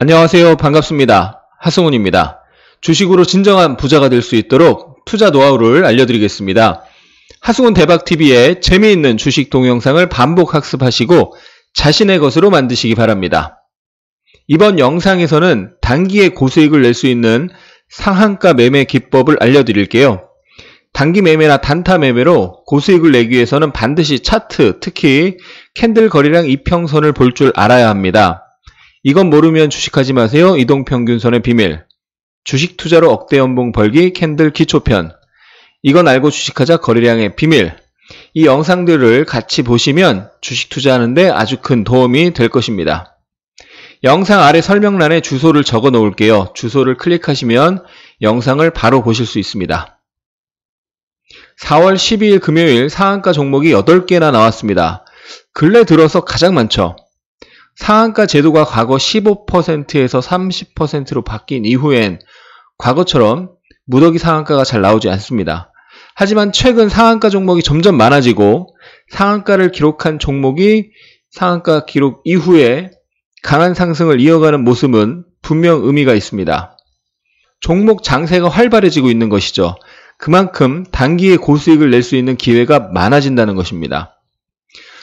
안녕하세요. 반갑습니다. 하승훈입니다. 주식으로 진정한 부자가 될 수 있도록 투자 노하우를 알려드리겠습니다. 하승훈 대박TV의 재미있는 주식 동영상을 반복 학습하시고 자신의 것으로 만드시기 바랍니다. 이번 영상에서는 단기에 고수익을 낼 수 있는 상한가 매매 기법을 알려드릴게요. 단기 매매나 단타 매매로 고수익을 내기 위해서는 반드시 차트, 특히 캔들 거래량 이평선을 볼 줄 알아야 합니다. 이건 모르면 주식하지 마세요. 이동평균선의 비밀. 주식 투자로 억대 연봉 벌기 캔들 기초편. 이건 알고 주식하자 거래량의 비밀. 이 영상들을 같이 보시면 주식 투자하는데 아주 큰 도움이 될 것입니다. 영상 아래 설명란에 주소를 적어 놓을게요. 주소를 클릭하시면 영상을 바로 보실 수 있습니다. 4월 12일 금요일 상한가 종목이 8개나 나왔습니다. 근래 들어서 가장 많죠. 상한가 제도가 과거 15%에서 30%로 바뀐 이후엔 과거처럼 무더기 상한가가 잘 나오지 않습니다. 하지만 최근 상한가 종목이 점점 많아지고 상한가를 기록한 종목이 상한가 기록 이후에 강한 상승을 이어가는 모습은 분명 의미가 있습니다. 종목 장세가 활발해지고 있는 것이죠. 그만큼 단기에 고수익을 낼 수 있는 기회가 많아진다는 것입니다.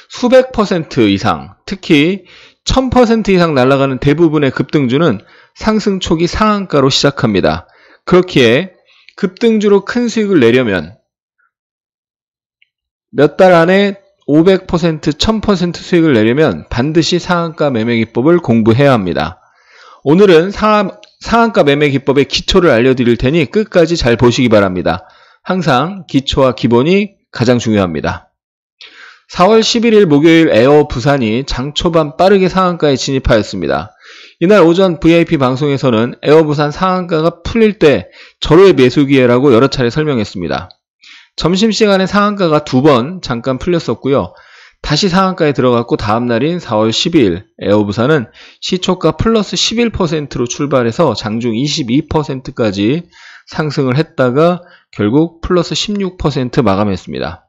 수백 퍼센트 이상, 특히 1000% 이상 날아가는 대부분의 급등주는 상승 초기 상한가로 시작합니다. 그렇기에 급등주로 큰 수익을 내려면 몇 달 안에 500%, 1000% 수익을 내려면 반드시 상한가 매매 기법을 공부해야 합니다. 오늘은 상한가 매매 기법의 기초를 알려드릴 테니 끝까지 잘 보시기 바랍니다. 항상 기초와 기본이 가장 중요합니다. 4월 11일 목요일 에어 부산이 장 초반 빠르게 상한가에 진입하였습니다. 이날 오전 VIP 방송에서는 에어 부산 상한가가 풀릴 때 절호의 매수 기회라고 여러 차례 설명했습니다. 점심시간에 상한가가 2번 잠깐 풀렸었고요. 다시 상한가에 들어갔고 다음날인 4월 12일 에어 부산은 시초가 플러스 11%로 출발해서 장중 22%까지 상승을 했다가 결국 플러스 16% 마감했습니다.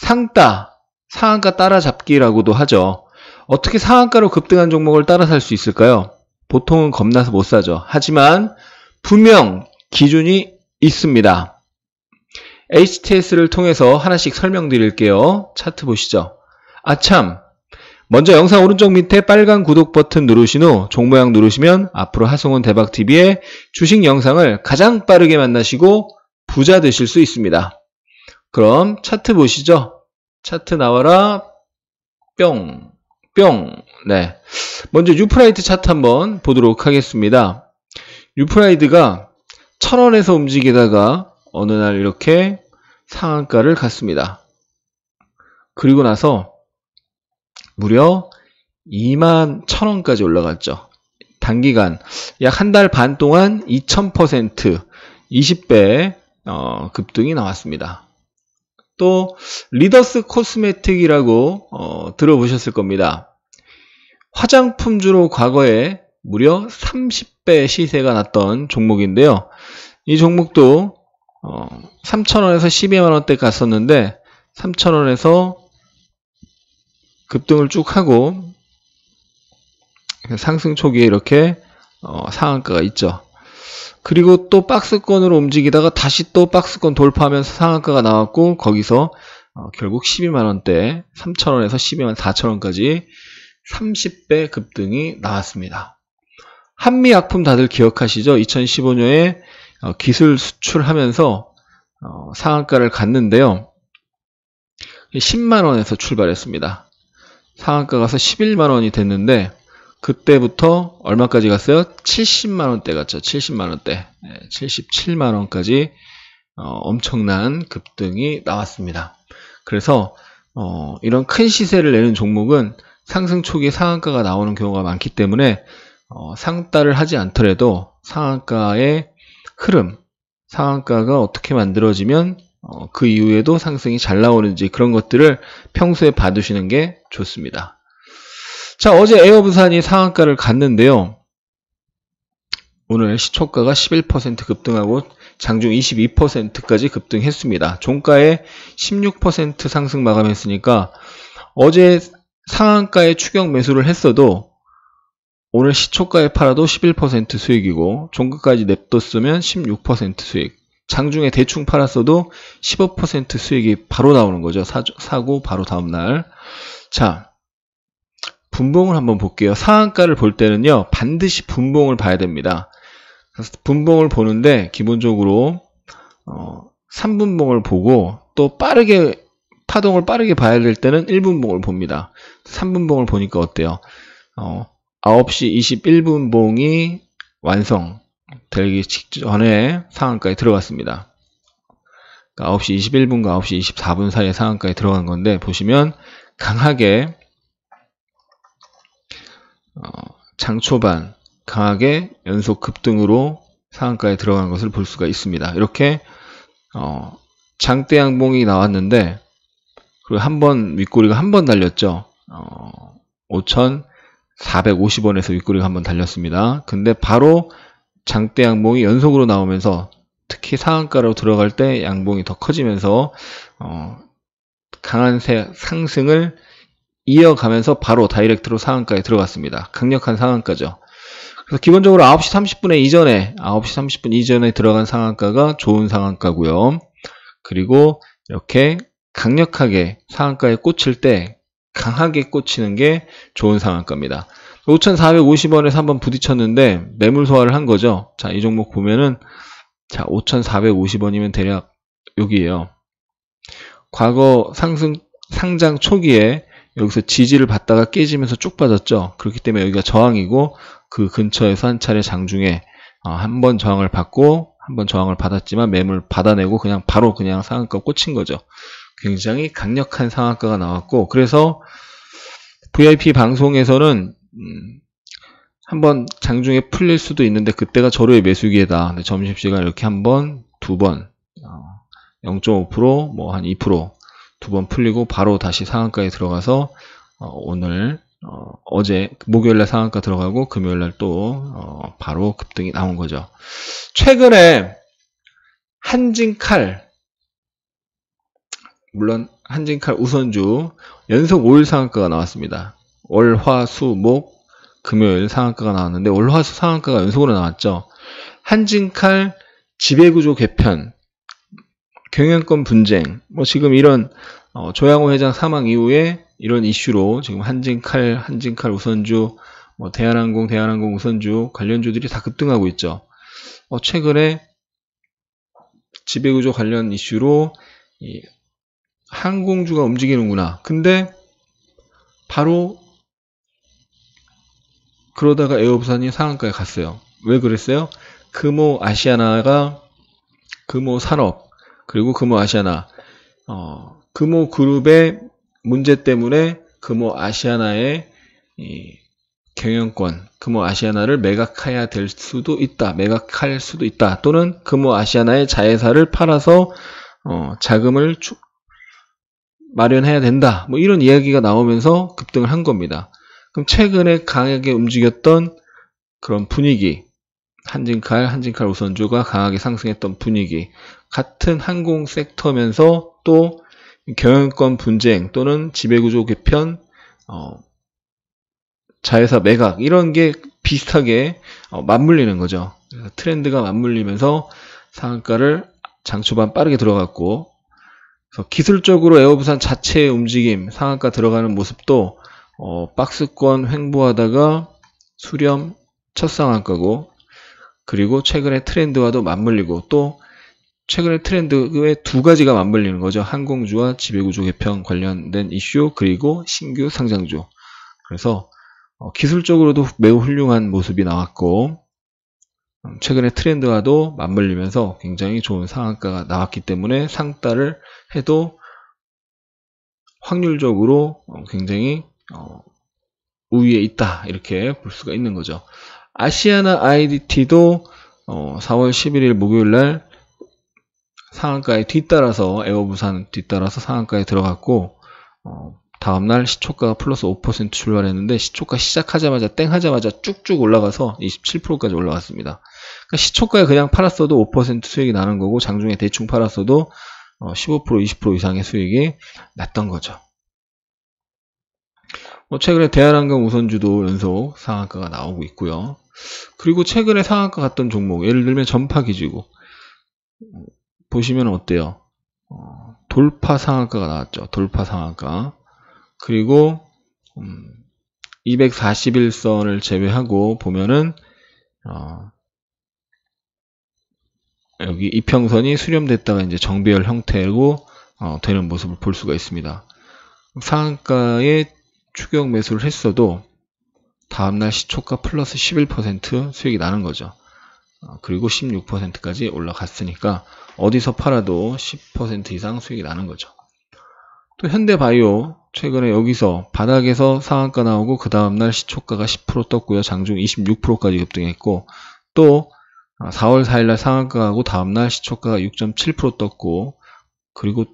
상한가 따라잡기라고도 하죠. 어떻게 상한가로 급등한 종목을 따라 살 수 있을까요? 보통은 겁나서 못 사죠. 하지만 분명 기준이 있습니다. HTS를 통해서 하나씩 설명드릴게요. 차트 보시죠. 아참! 먼저 영상 오른쪽 밑에 빨간 구독 버튼 누르신 후 종 모양 누르시면 앞으로 하승훈 대박TV의 주식 영상을 가장 빠르게 만나시고 부자 되실 수 있습니다. 그럼 차트 보시죠. 차트 나와라. 뿅. 네. 먼저 유프라이트 차트 한번 보도록 하겠습니다. 유프라이트가 1000원에서 움직이다가 어느 날 이렇게 상한가를 갔습니다. 그리고 나서 무려 21,000원까지 올라갔죠. 단기간 약 한 달 반 동안 2000%, 20배 급등이 나왔습니다. 또 리더스 코스메틱이라고 들어보셨을 겁니다. 화장품주로 과거에 무려 30배 시세가 났던 종목인데요. 이 종목도 3,000원에서 12만원대 갔었는데 3,000원에서 급등을 쭉 하고 상승 초기에 이렇게 상한가가 있죠. 그리고 또 박스권으로 움직이다가 다시 또 박스권 돌파하면서 상한가가 나왔고 거기서 결국 12만원대 3,000원에서 12만 4천원까지 30배 급등이 나왔습니다. 한미약품 다들 기억하시죠? 2015년에 기술 수출하면서 상한가를 갔는데요. 10만원에서 출발했습니다. 상한가 가서 11만원이 됐는데 그때부터 얼마까지 갔어요? 70만원대 갔죠. 70만원대. 77만원까지 엄청난 급등이 나왔습니다. 그래서 이런 큰 시세를 내는 종목은 상승 초기에 상한가가 나오는 경우가 많기 때문에 상따를 하지 않더라도 상한가의 흐름, 상한가가 어떻게 만들어지면 그 이후에도 상승이 잘 나오는지 그런 것들을 평소에 봐두시는 게 좋습니다. 자, 어제 에어부산이 상한가를 갔는데요. 오늘 시초가가 11% 급등하고 장중 22%까지 급등했습니다. 종가에 16% 상승 마감했으니까 어제 상한가에 추격 매수를 했어도 오늘 시초가에 팔아도 11% 수익이고 종가까지 냅뒀으면 16% 수익. 장중에 대충 팔았어도 15% 수익이 바로 나오는 거죠. 사고 바로 다음날. 자, 분봉을 한번 볼게요. 상한가를 볼 때는요, 반드시 분봉을 봐야 됩니다. 그래서 분봉을 보는데 기본적으로 3분봉을 보고 또 빠르게 파동을 빠르게 봐야 될 때는 1분봉을 봅니다. 3분봉을 보니까 어때요? 9시 21분봉이 완성되기 직전에 상한가에 들어갔습니다. 그러니까 9시 21분과 9시 24분 사이에 상한가에 들어간 건데, 보시면 강하게 장 초반 강하게 연속 급등으로 상한가에 들어간 것을 볼 수가 있습니다. 이렇게 장대 양봉이 나왔는데, 그리고 윗꼬리가 한 번 달렸죠. 5,450원에서 윗꼬리가 한 번 달렸습니다. 근데 바로 장대 양봉이 연속으로 나오면서, 특히 상한가로 들어갈 때 양봉이 더 커지면서 강한 상승을 이어가면서 바로 다이렉트로 상한가에 들어갔습니다. 강력한 상한가죠. 그래서 기본적으로 9시 30분에 이전에 9시 30분 이전에 들어간 상한가가 좋은 상한가고요. 그리고 이렇게 강력하게 상한가에 꽂힐 때 강하게 꽂히는 게 좋은 상한가입니다. 5,450원에서 한번 부딪혔는데 매물 소화를 한 거죠. 자, 이 종목 보면은, 자, 5,450원이면 대략 여기에요. 과거 상장 초기에 여기서 지지를 받다가 깨지면서 쭉 빠졌죠. 그렇기 때문에 여기가 저항이고, 그 근처에서 한 차례 장중에 한 번 저항을 받고 한 번 저항을 받았지만 매물 받아내고 그냥 바로 그냥 상한가 꽂힌 거죠. 굉장히 강력한 상한가가 나왔고, 그래서 VIP 방송에서는 한번 장중에 풀릴 수도 있는데 그때가 절호의 매수기회다. 점심시간 이렇게 한 번, 두 번, 0.5%, 뭐 한 2%, 두 번 풀리고 바로 다시 상한가에 들어가서 오늘 어제 목요일날 상한가 들어가고 금요일날 또 바로 급등이 나온 거죠. 최근에 한진칼, 물론 한진칼 우선주 연속 5일 상한가가 나왔습니다. 월, 화, 수, 목, 금요일 상한가가 나왔는데 월, 화, 수 상한가가 연속으로 나왔죠. 한진칼 지배구조 개편, 경영권 분쟁, 뭐 지금 이런 조양호 회장 사망 이후에 이런 이슈로 지금 한진칼 우선주, 뭐 대한항공 우선주 관련주들이 다 급등하고 있죠. 최근에 지배구조 관련 이슈로 이 항공주가 움직이는구나. 근데 바로 그러다가 에어부산이 상한가에 갔어요. 왜 그랬어요? 금호 아시아나가, 금호 산업, 그리고 금호 아시아나, 금호 그룹의 문제 때문에 금호 아시아나의 이 경영권, 금호 아시아나를 매각해야 될 수도 있다. 매각할 수도 있다. 또는 금호 아시아나의 자회사를 팔아서 자금을 마련해야 된다. 뭐 이런 이야기가 나오면서 급등을 한 겁니다. 그럼 최근에 강하게 움직였던 그런 분위기, 한진칼 우선주가 강하게 상승했던 분위기, 같은 항공 섹터면서 또 경영권 분쟁 또는 지배구조 개편, 자회사 매각, 이런 게 비슷하게 맞물리는 거죠. 그래서 트렌드가 맞물리면서 상한가를 장초반 빠르게 들어갔고, 그래서 기술적으로 에어부산 자체의 움직임, 상한가 들어가는 모습도 박스권 횡보하다가 수렴 첫 상한가고, 그리고 최근에 트렌드와도 맞물리고, 또 최근에 트렌드의 두 가지가 맞물리는 거죠. 항공주와 지배구조 개편 관련된 이슈, 그리고 신규 상장주. 그래서 기술적으로도 매우 훌륭한 모습이 나왔고, 최근에 트렌드와도 맞물리면서 굉장히 좋은 상한가가 나왔기 때문에 상따를 해도 확률적으로 굉장히 우위에 있다, 이렇게 볼 수가 있는 거죠. 아시아나 IDT도 4월 11일 목요일날 상한가에 뒤따라서, 에어부산 뒤따라서 상한가에 들어갔고, 다음날 시초가가 플러스 5% 출발했는데 시초가 시작하자마자 땡 하자마자 쭉쭉 올라가서 27%까지 올라갔습니다. 그러니까 시초가에 그냥 팔았어도 5% 수익이 나는 거고, 장중에 대충 팔았어도 15% 20% 이상의 수익이 났던 거죠. 최근에 대한항공 우선주도 연속 상한가가 나오고 있고요. 그리고 최근에 상한가 갔던 종목, 예를 들면 전파기지국 보시면 어때요? 돌파 상한가가 나왔죠. 돌파 상한가. 그리고 241선을 제외하고 보면은 여기 이평선이 수렴됐다가 이제 정배열 형태로 되는 모습을 볼 수가 있습니다. 상한가에 추격 매수를 했어도 다음날 시초가 플러스 11% 수익이 나는 거죠. 그리고 16%까지 올라갔으니까 어디서 팔아도 10% 이상 수익이 나는 거죠. 또 현대바이오 최근에 여기서 바닥에서 상한가 나오고 그 다음날 시초가가 10% 떴고요. 장중 26%까지 급등했고, 또 4월 4일날 상한가하고 다음날 시초가가 6.7% 떴고, 그리고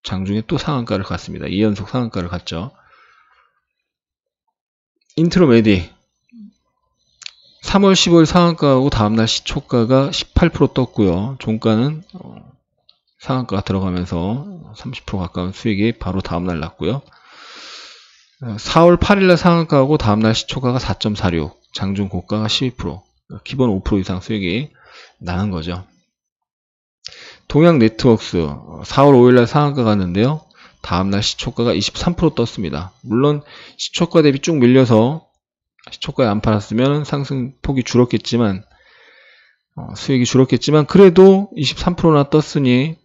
장중에 또 상한가를 갔습니다. 2연속 상한가를 갔죠. 인트로메디 3월 15일 상한가하고 다음날 시초가가 18% 떴고요. 종가는 상한가가 들어가면서 30% 가까운 수익이 바로 다음날 났고요. 4월 8일날 상한가하고 다음날 시초가가 4.46, 장중 고가가 12%, 기본 5% 이상 수익이 나는 거죠. 동양네트워크스 4월 5일날 상한가 갔는데요. 다음날 시초가가 23% 떴습니다. 물론 시초가 대비 쭉 밀려서 시초가에 안 팔았으면 상승폭이 줄었겠지만, 수익이 줄었겠지만, 그래도 23%나 떴으니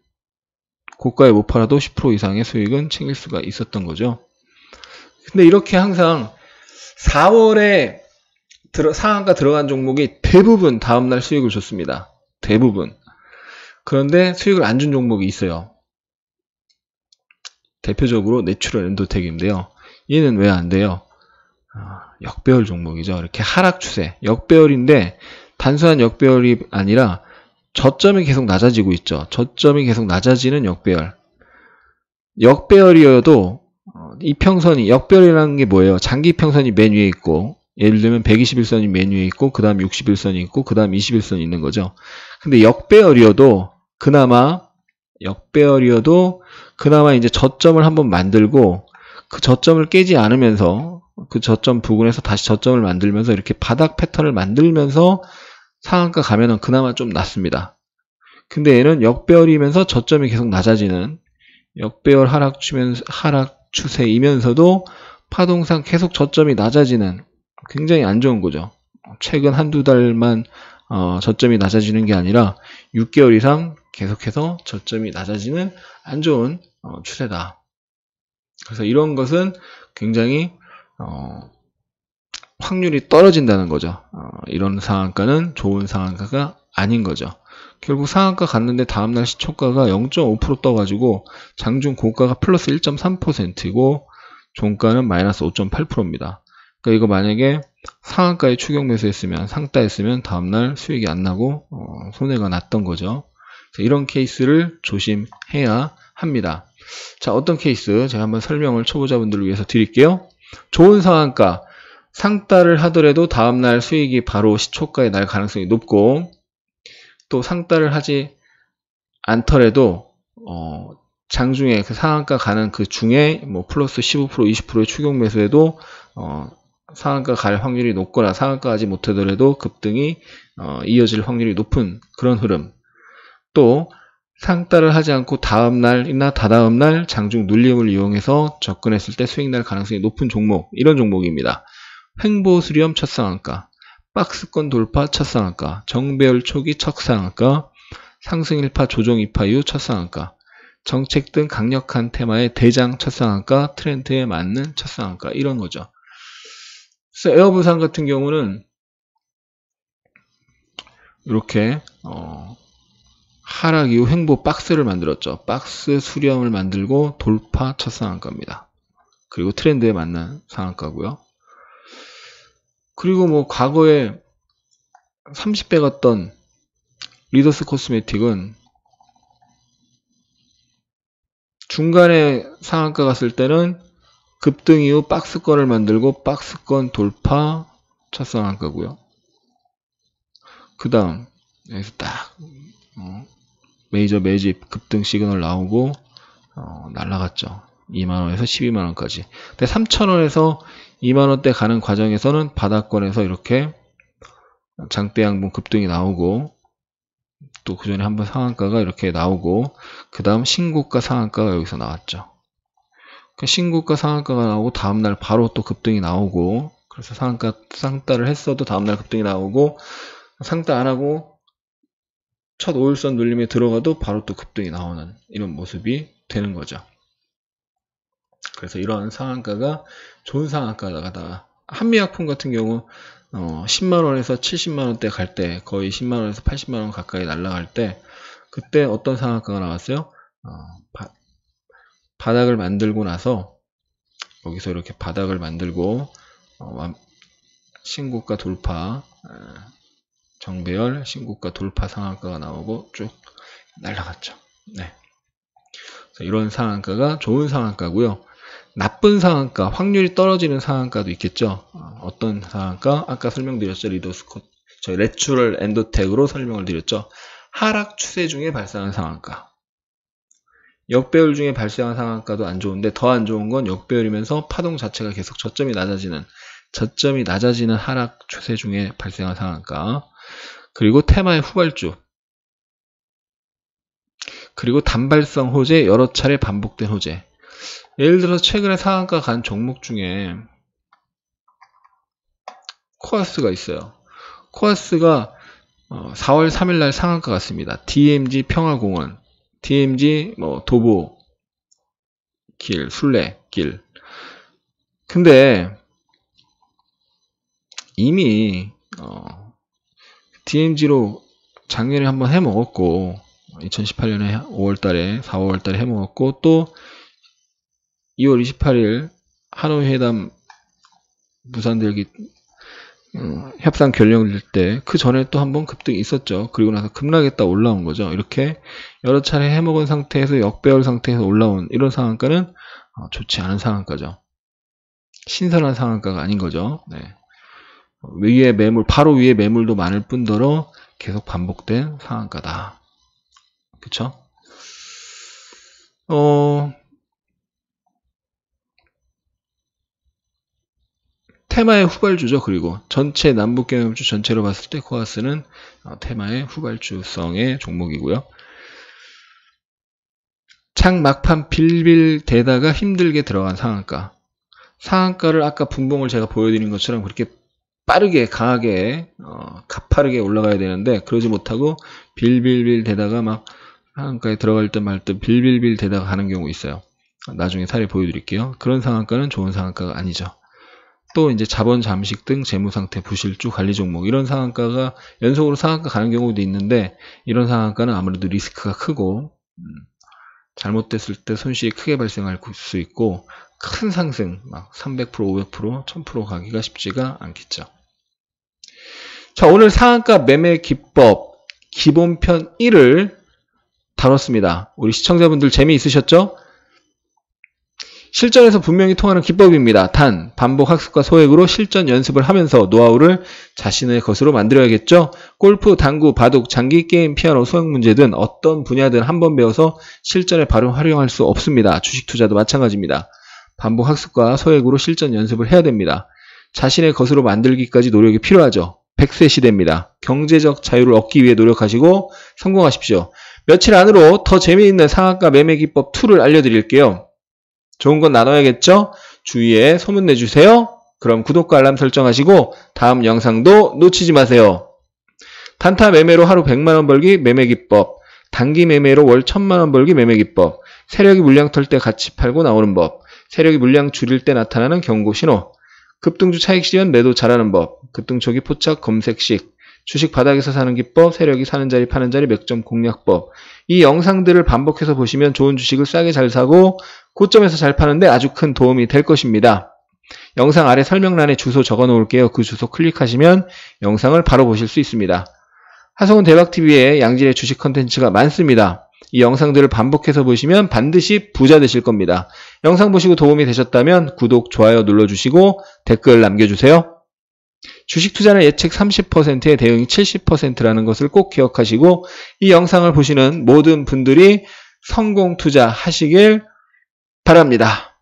고가에 못 팔아도 10% 이상의 수익은 챙길 수가 있었던 거죠. 근데 이렇게 항상 4월에 상한가 들어간 종목이 대부분 다음날 수익을 줬습니다. 대부분. 그런데 수익을 안 준 종목이 있어요. 대표적으로 내추럴 엔도텍인데요. 얘는 왜 안 돼요? 역배열 종목이죠. 이렇게 하락 추세. 역배열인데 단순한 역배열이 아니라 저점이 계속 낮아지고 있죠. 저점이 계속 낮아지는 역배열. 역배열이어도 이평선이, 역배열이라는 게 뭐예요? 장기평선이 맨 위에 있고, 예를 들면 121선이 맨 위에 있고, 그 다음 61선이 있고, 그 다음 21선이 있는 거죠. 근데 역배열이어도 그나마 이제 저점을 한번 만들고, 그 저점을 깨지 않으면서, 그 저점 부근에서 다시 저점을 만들면서 이렇게 바닥 패턴을 만들면서 상한가 가면은 그나마 좀 낫습니다. 근데 얘는 역배열이면서 저점이 계속 낮아지는 역배열 하락 추세이면서도 파동상 계속 저점이 낮아지는 굉장히 안 좋은 거죠. 최근 한두 달만 저점이 낮아지는 게 아니라 6개월 이상 계속해서 저점이 낮아지는 안 좋은 추세다. 그래서 이런 것은 굉장히 확률이 떨어진다는 거죠. 이런 상한가는 좋은 상한가가 아닌 거죠. 결국 상한가 갔는데 다음날 시초가가 0.5% 떠가지고 장중 고가가 플러스 1.3%이고 종가는 마이너스 5.8%입니다. 그러니까 이거 만약에 상한가에 추격 매수했으면, 상따했으면 다음날 수익이 안 나고 손해가 났던 거죠. 이런 케이스를 조심해야 합니다. 자, 어떤 케이스 제가 한번 설명을 초보자분들을 위해서 드릴게요. 좋은 상한가, 상따를 하더라도 다음날 수익이 바로 시초가에 날 가능성이 높고, 또 상따를 하지 않더라도 장중에 그 상한가 가는 그 중에 뭐 플러스 15%, 20%의 추격 매수에도 상한가 갈 확률이 높거나 상한가 하지 못하더라도 급등이 이어질 확률이 높은 그런 흐름. 또 상따를 하지 않고 다음날이나 다다음날 장중 눌림을 이용해서 접근했을 때 수익 날 가능성이 높은 종목, 이런 종목입니다. 횡보수렴 첫 상한가, 박스권 돌파 첫 상한가, 정배열 초기 첫 상한가, 상승 1파 조정 2파 이후 첫 상한가, 정책 등 강력한 테마의 대장 첫 상한가, 트렌드에 맞는 첫 상한가, 이런 거죠. 그래서 에어부산 같은 경우는 이렇게 하락 이후 횡보 박스를 만들었죠. 박스 수렴을 만들고 돌파 첫 상한가입니다. 그리고 트렌드에 맞는 상한가고요. 그리고 뭐 과거에 30배 갔던 리더스 코스메틱은 중간에 상한가 갔을 때는 급등 이후 박스권을 만들고 박스권 돌파 첫 상한가고요. 그 다음 여기서 딱 메이저 매집 급등 시그널 나오고 날라갔죠. 2만원에서 12만원까지. 근데 3,000원에서 2만원대 가는 과정에서는 바닥권에서 이렇게 장대 양봉 급등이 나오고, 또 그 전에 한번 상한가가 이렇게 나오고, 그 다음 신고가 상한가가 여기서 나왔죠. 신고가 상한가가 나오고 다음날 바로 또 급등이 나오고, 그래서 상따를 했어도 다음날 급등이 나오고, 상따 안하고 첫 5일선 눌림에 들어가도 바로 또 급등이 나오는 이런 모습이 되는 거죠. 그래서 이러한 상한가가 좋은 상한가다. 한미약품 같은 경우 10만원에서 70만원대 갈 때, 거의 10만원에서 80만원 가까이 날아갈 때, 그때 어떤 상한가가 나왔어요? 바닥을 만들고 나서 여기서 이렇게 바닥을 만들고 신고가 돌파, 정배열 신고가 돌파 상한가가 나오고 쭉 날아갔죠. 네. 이런 상한가가 좋은 상한가고요. 나쁜 상한가, 확률이 떨어지는 상한가도 있겠죠. 어떤 상한가? 아까 설명드렸죠. 리더스콧, 저희 내추럴 엔도텍으로 설명을 드렸죠. 하락 추세 중에 발생한 상한가. 역배열 중에 발생한 상한가도 안 좋은데, 더 안 좋은 건 역배열이면서 파동 자체가 계속 저점이 낮아지는 하락 추세 중에 발생한 상한가. 그리고 테마의 후발주. 그리고 단발성 호재, 여러 차례 반복된 호재. 예를 들어서 최근에 상한가 간 종목 중에 코아스가 있어요. 코아스가 4월 3일날 상한가 갔습니다. DMG 평화공원, DMG 도보 길, 순례길. 근데 이미 DMG로 작년에 한번 해먹었고, 2018년에 5월달에 4월달에 해먹었고, 또 2월 28일 하노이 회담 무산되기 협상 결렬될 때 그 전에 또 한번 급등이 있었죠. 그리고 나서 급락했다 올라온 거죠. 이렇게 여러 차례 해먹은 상태에서 역배열 상태에서 올라온 이런 상한가는 좋지 않은 상한가죠. 신선한 상한가가 아닌 거죠. 네. 위에 매물, 바로 위에 매물도 많을 뿐더러 계속 반복된 상한가다. 그쵸? 테마의 후발주죠. 그리고 전체 남북경협주 전체로 봤을 때 코아스는 테마의 후발주성의 종목이고요. 창 막판 빌빌대다가 힘들게 들어간 상한가. 상한가를 아까 분봉을 제가 보여드린 것처럼 그렇게 빠르게 강하게 가파르게 올라가야 되는데, 그러지 못하고 빌빌빌 대다가 막 상한가에 들어갈 때 말 때 빌빌빌 대다가 가는 경우 있어요. 나중에 사례 보여드릴게요. 그런 상한가는 좋은 상한가가 아니죠. 또 이제 자본 잠식 등 재무상태 부실주 관리 종목, 이런 상한가가 연속으로 상한가 가는 경우도 있는데, 이런 상한가는 아무래도 리스크가 크고 잘못됐을 때 손실이 크게 발생할 수 있고, 큰 상승 막 300%, 500%, 1000% 가기가 쉽지가 않겠죠. 자, 오늘 상한가 매매 기법 기본편 1을 다뤘습니다. 우리 시청자분들 재미있으셨죠? 실전에서 분명히 통하는 기법입니다. 단, 반복 학습과 소액으로 실전 연습을 하면서 노하우를 자신의 것으로 만들어야겠죠? 골프, 당구, 바둑, 장기 게임, 피아노, 수학 문제든 어떤 분야든 한번 배워서 실전에 바로 활용할 수 없습니다. 주식 투자도 마찬가지입니다. 반복 학습과 소액으로 실전 연습을 해야 됩니다. 자신의 것으로 만들기까지 노력이 필요하죠. 100세 시대입니다. 경제적 자유를 얻기 위해 노력하시고 성공하십시오. 며칠 안으로 더 재미있는 상한가 매매 기법 2를 알려드릴게요. 좋은 건 나눠야겠죠? 주위에 소문내주세요. 그럼 구독과 알람 설정하시고 다음 영상도 놓치지 마세요. 단타 매매로 하루 100만원 벌기 매매 기법, 단기 매매로 월 1000만원 벌기 매매 기법, 세력이 물량 털 때 같이 팔고 나오는 법, 세력이 물량 줄일 때 나타나는 경고 신호, 급등주 차익 실현 매도 잘하는 법, 급등 초기 포착 검색식, 주식 바닥에서 사는 기법, 세력이 사는 자리 파는 자리 맥점 공략법. 이 영상들을 반복해서 보시면 좋은 주식을 싸게 잘 사고 고점에서 잘 파는데 아주 큰 도움이 될 것입니다. 영상 아래 설명란에 주소 적어 놓을게요. 그 주소 클릭하시면 영상을 바로 보실 수 있습니다. 하성운 대박TV에 양질의 주식 컨텐츠가 많습니다. 이 영상들을 반복해서 보시면 반드시 부자 되실 겁니다. 영상 보시고 도움이 되셨다면 구독, 좋아요 눌러주시고 댓글 남겨주세요. 주식 투자는 예측 30%의 대응이 70%라는 것을 꼭 기억하시고 이 영상을 보시는 모든 분들이 성공 투자 하시길 바랍니다.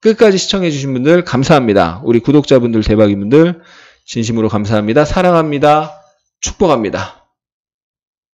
끝까지 시청해주신 분들 감사합니다. 우리 구독자분들, 대박이분들 진심으로 감사합니다. 사랑합니다. 축복합니다.